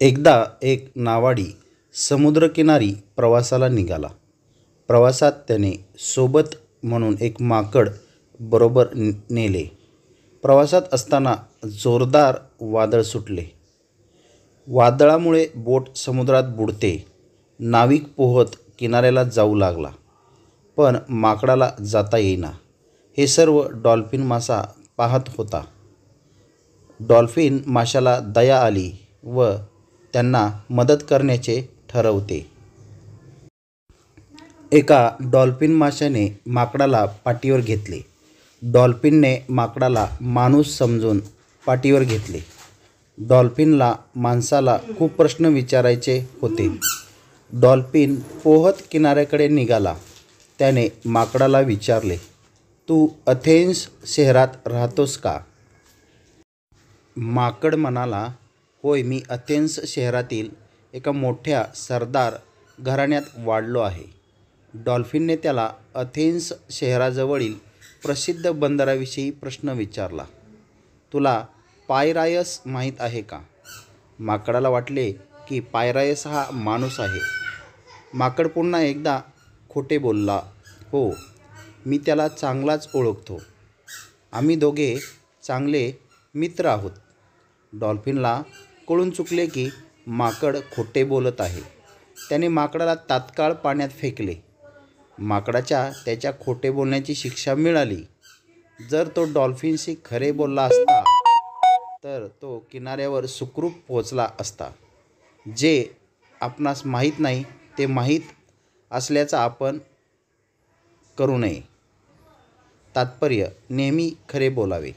एकदा एक नावाडी समुद्रकिनारी प्रवासाला निघाला. प्रवासात त्याने सोबत म्हणून एक माकड बरोबर नेले. प्रवासात असताना जोरदार वादळ सुटले. वादळामुळे बोट समुद्रात बुडते. नाविक पोहत किनाऱ्याला जाऊ लागला, पण माकडाला जाता येईना. हे सर्व डॉल्फिन मासा पाहत होता. डॉल्फिन माशाला दया आली व त्यांना मदत करण्याचे ठरवते. एका डॉल्फिन माशाने माकडाला पाठीवर घेतले. डॉल्फिनने माकडाला माणूस समजून पाठीवर घेतले. डॉल्फिनला माणसाला खूप प्रश्न विचारायचे होते. डॉल्फिन पोहत किनाऱ्याकडे निघाला. त्याने माकडाला विचारले, "तू अथेन्स शहरात राहतोस का?" माकड म्हणाला, "होय, मी अथेन्स शहरातील एका मोठ्या सरदार घराण्यात वाढलो आहे." डॉल्फिनने त्याला अथेन्स शहराजवळील प्रसिद्ध बंदराविषयी प्रश्न विचारला. "तुला पायरायस माहीत आहे का?" माकडाला वाटले की पायरायस हा माणूस आहे. माकड पुन्हा एकदा खोटे बोलला, "हो, मी त्याला चांगलाच ओळखतो. आम्ही दोघे चांगले मित्र आहोत." डॉल्फिनला कळून चुकले की माकड खोटे बोलत आहे. त्याने माकडाला तात्काळ पाण्यात फेकले. माकडाच्या त्याच्या खोटे बोलण्याची शिक्षा मिळाली. जर तो डॉल्फिनशी खरे बोलला असता तर तो किनाऱ्यावर सुखरूप पोहोचला असता. जे आपणास माहीत नाही ते माहीत असल्याचा आपण करू नये. तात्पर्य: नेहमी खरे बोलावे.